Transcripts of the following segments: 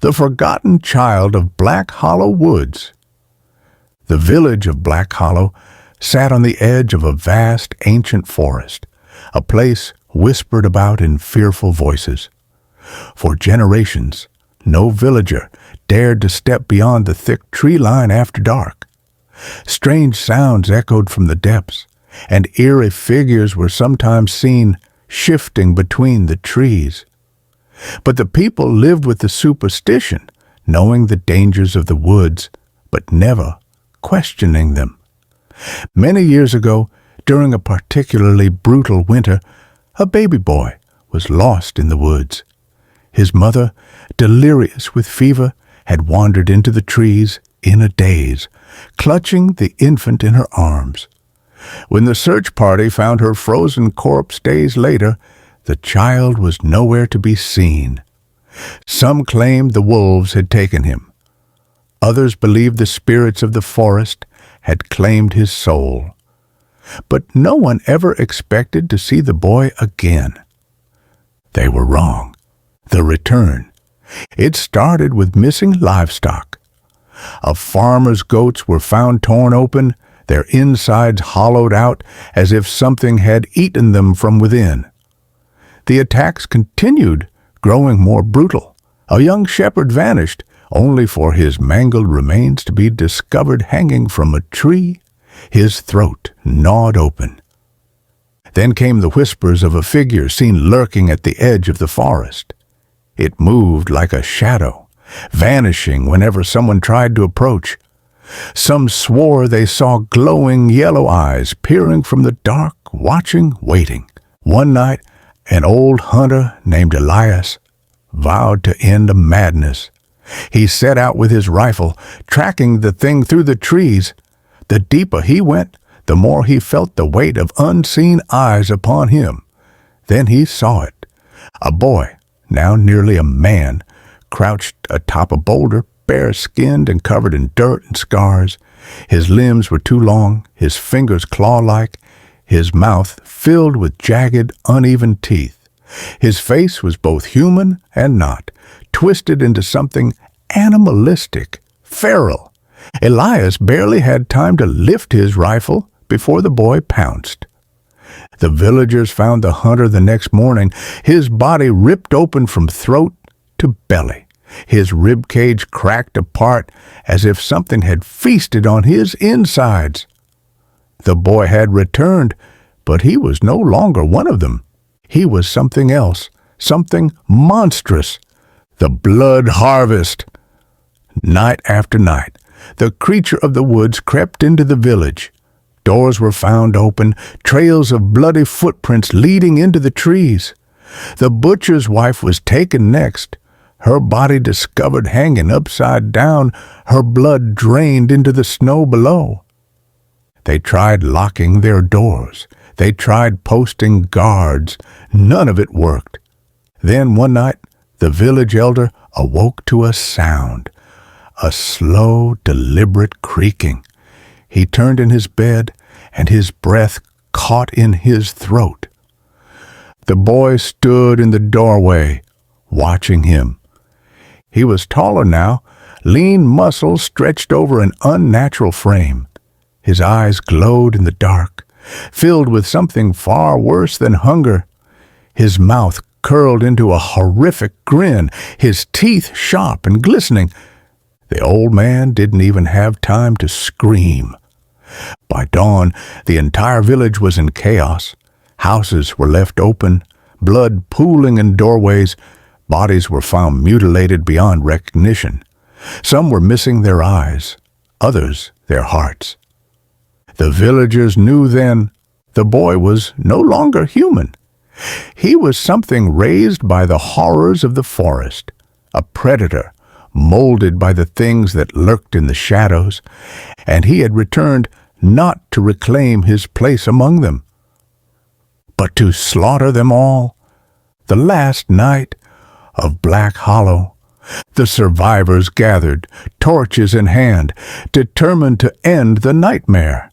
The Forgotten Child of Black Hollow Woods. The village of Black Hollow sat on the edge of a vast ancient forest, a place whispered about in fearful voices. For generations, no villager dared to step beyond the thick tree line after dark. Strange sounds echoed from the depths, and eerie figures were sometimes seen shifting between the trees. But the people lived with the superstition, knowing the dangers of the woods, but never questioning them. Many years ago, during a particularly brutal winter, a baby boy was lost in the woods. His mother, delirious with fever, had wandered into the trees in a daze, clutching the infant in her arms. When the search party found her frozen corpse days later, the child was nowhere to be seen. Some claimed the wolves had taken him. Others believed the spirits of the forest had claimed his soul. But no one ever expected to see the boy again. They were wrong. The return. It started with missing livestock. A farmer's goats were found torn open, their insides hollowed out as if something had eaten them from within. The attacks continued, growing more brutal. A young shepherd vanished, only for his mangled remains to be discovered hanging from a tree, his throat gnawed open. Then came the whispers of a figure seen lurking at the edge of the forest. It moved like a shadow, vanishing whenever someone tried to approach. Some swore they saw glowing yellow eyes peering from the dark, watching, waiting. One night, an old hunter named Elias vowed to end a madness. He set out with his rifle, tracking the thing through the trees. The deeper he went, the more he felt the weight of unseen eyes upon him. Then he saw it. A boy, now nearly a man, crouched atop a boulder, bare-skinned and covered in dirt and scars. His limbs were too long, his fingers claw-like, his mouth filled with jagged, uneven teeth. His face was both human and not, twisted into something animalistic, feral. Elias barely had time to lift his rifle before the boy pounced. The villagers found the hunter the next morning, his body ripped open from throat to belly, his rib cage cracked apart as if something had feasted on his insides. The boy had returned, but he was no longer one of them. He was something else, something monstrous. The blood harvest. Night after night, the creature of the woods crept into the village. Doors were found open, trails of bloody footprints leading into the trees. The butcher's wife was taken next, her body discovered hanging upside down, her blood drained into the snow below. They tried locking their doors. They tried posting guards. None of it worked. Then one night, the village elder awoke to a sound, a slow, deliberate creaking. He turned in his bed, and his breath caught in his throat. The boy stood in the doorway, watching him. He was taller now, lean muscles stretched over an unnatural frame. His eyes glowed in the dark, filled with something far worse than hunger. His mouth curled into a horrific grin, his teeth sharp and glistening. The old man didn't even have time to scream. By dawn, the entire village was in chaos. Houses were left open, blood pooling in doorways. Bodies were found mutilated beyond recognition. Some were missing their eyes, others their hearts. The villagers knew then the boy was no longer human. He was something raised by the horrors of the forest, a predator molded by the things that lurked in the shadows, and he had returned not to reclaim his place among them, but to slaughter them all. The last night of Black Hollow, the survivors gathered, torches in hand, determined to end the nightmare.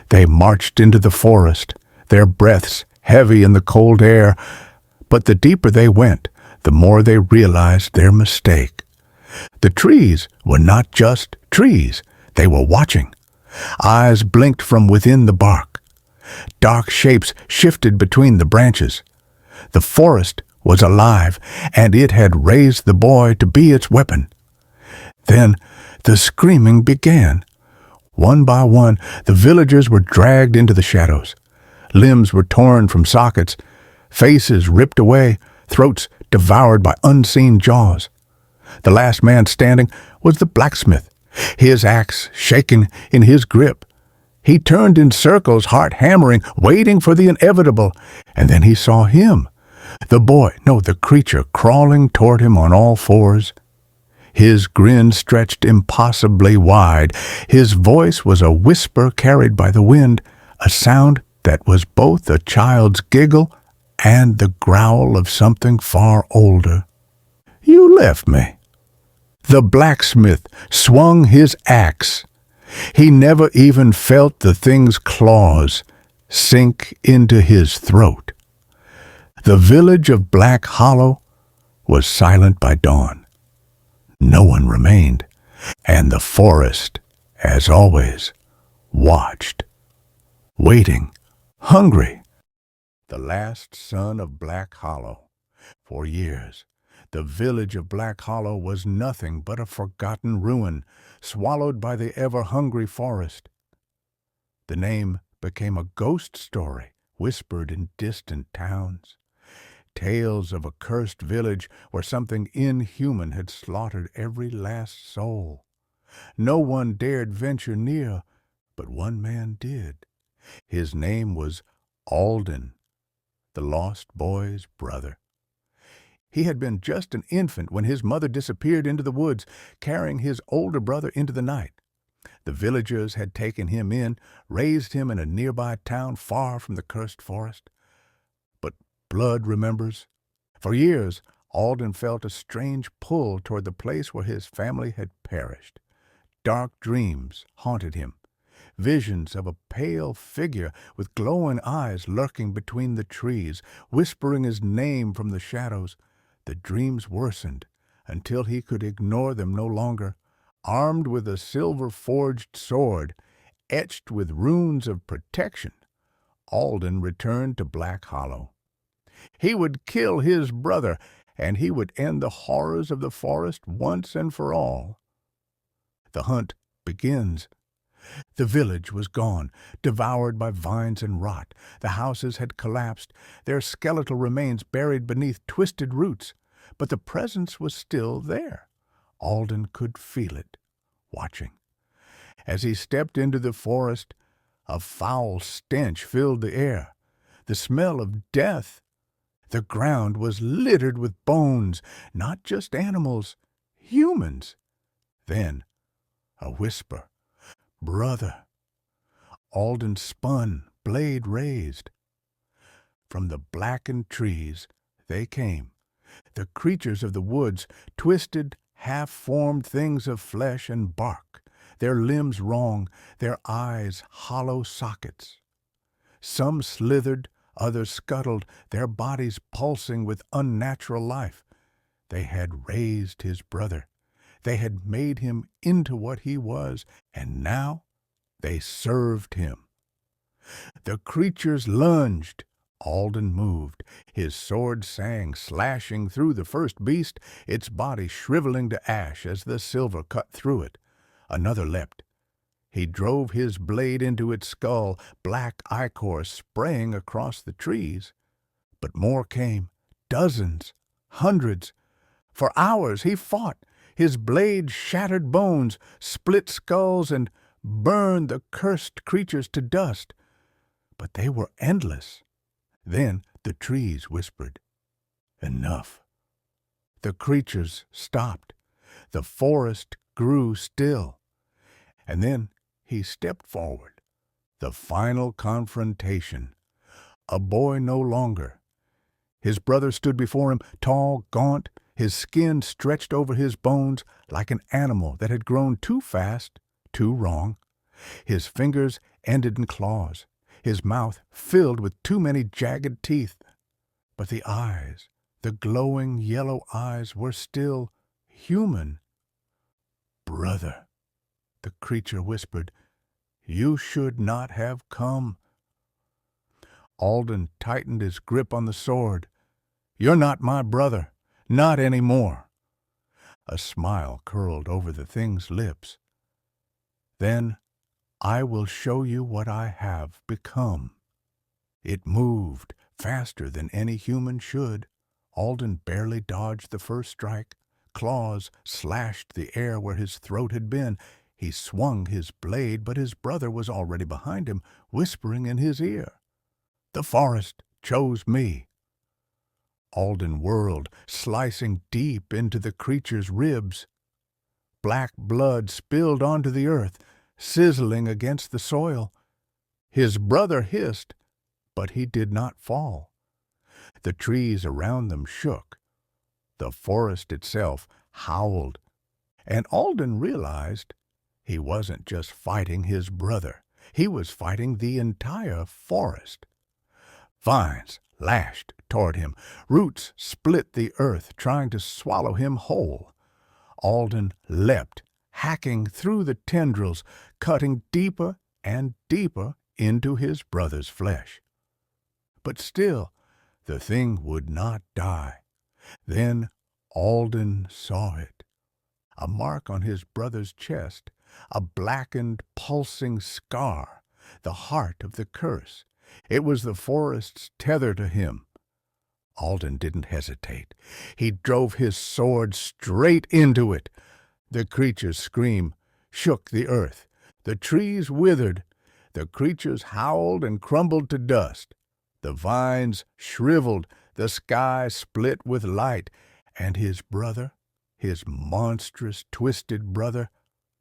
They marched into the forest, their breaths heavy in the cold air, but the deeper they went, the more they realized their mistake. The trees were not just trees. They were watching. Eyes blinked from within the bark. Dark shapes shifted between the branches. The forest was alive, and it had raised the boy to be its weapon. Then the screaming began. One by one, the villagers were dragged into the shadows. Limbs were torn from sockets, faces ripped away, throats devoured by unseen jaws. The last man standing was the blacksmith, his axe shaken in his grip. He turned in circles, heart hammering, waiting for the inevitable, and then he saw him, the creature crawling toward him on all fours. His grin stretched impossibly wide. His voice was a whisper carried by the wind, a sound that was both a child's giggle and the growl of something far older. "You left me." The blacksmith swung his axe. He never even felt the thing's claws sink into his throat. The village of Black Hollow was silent by dawn. No one remained, and the forest, as always, watched, waiting, hungry. The last son of Black Hollow. For years, the village of Black Hollow was nothing but a forgotten ruin, swallowed by the ever-hungry forest. The name became a ghost story, whispered in distant towns. Tales of a cursed village where something inhuman had slaughtered every last soul. No one dared venture near, but one man did. His name was Alden, the lost boy's brother. He had been just an infant when his mother disappeared into the woods, carrying his older brother into the night. The villagers had taken him in, raised him in a nearby town far from the cursed forest. But blood remembers. For years, Alden felt a strange pull toward the place where his family had perished. Dark dreams haunted him. Visions of a pale figure with glowing eyes lurking between the trees, whispering his name from the shadows. The dreams worsened until he could ignore them no longer. Armed with a silver-forged sword, etched with runes of protection, Alden returned to Black Hollow. He would kill his brother, and he would end the horrors of the forest once and for all. The hunt begins. The village was gone, devoured by vines and rot. The houses had collapsed, their skeletal remains buried beneath twisted roots. But the presence was still there. Alden could feel it, watching. As he stepped into the forest, a foul stench filled the air, the smell of death. The ground was littered with bones, not just animals, humans. Then, a whisper. "Brother." Alden spun, blade raised. From the blackened trees they came, the creatures of the woods, twisted, half-formed things of flesh and bark, their limbs wrong, their eyes hollow sockets. Some slithered, others scuttled, their bodies pulsing with unnatural life. They had raised his brother. They had made him into what he was, and now they served him. The creatures lunged. Alden moved. His sword sang, slashing through the first beast, its body shriveling to ash as the silver cut through it. Another leapt. He drove his blade into its skull, black ichor spraying across the trees. But more came, dozens, hundreds. For hours he fought. His blade shattered bones, split skulls, and burned the cursed creatures to dust. But they were endless. Then the trees whispered, "Enough." The creatures stopped. The forest grew still. And then he stepped forward. The final confrontation. A boy no longer. His brother stood before him, tall, gaunt, his skin stretched over his bones like an animal that had grown too fast, too wrong. His fingers ended in claws, his mouth filled with too many jagged teeth. But the eyes, the glowing yellow eyes, were still human, brother," the creature whispered. "You should not have come." Alden tightened his grip on the sword. "You're not my brother, not any more." A smile curled over the thing's lips. "Then I will show you what I have become." It moved faster than any human should. Alden barely dodged the first strike. Claws slashed the air where his throat had been. He swung his blade, but his brother was already behind him, whispering in his ear. "The forest chose me." Alden whirled, slicing deep into the creature's ribs. Black blood spilled onto the earth, sizzling against the soil. His brother hissed, but he did not fall. The trees around them shook. The forest itself howled. And Alden realized he wasn't just fighting his brother. He was fighting the entire forest. Vines lashed toward him. Roots split the earth, trying to swallow him whole. Alden leapt, hacking through the tendrils, cutting deeper and deeper into his brother's flesh. But still, the thing would not die. Then Alden saw it. A mark on his brother's chest, a blackened, pulsing scar, the heart of the curse. It was the forest's tether to him. Alden didn't hesitate. He drove his sword straight into it. The creature's scream shook the earth. The trees withered. The creatures howled and crumbled to dust. The vines shriveled. The sky split with light. And his brother, his monstrous, twisted brother,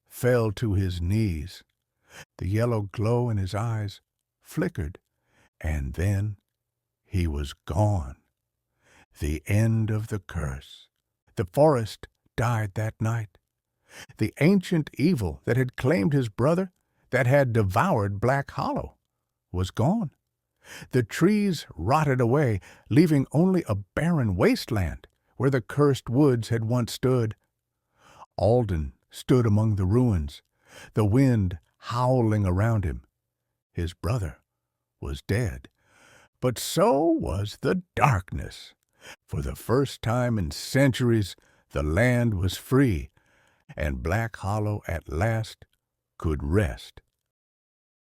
fell to his knees. The yellow glow in his eyes flickered, and then he was gone. The end of the curse. The forest died that night. The ancient evil that had claimed his brother, that had devoured Black Hollow, was gone. The trees rotted away, leaving only a barren wasteland where the cursed woods had once stood. Alden stood among the ruins, the wind howling around him. His brother was dead, but so was the darkness. For the first time in centuries, the land was free, and Black Hollow at last could rest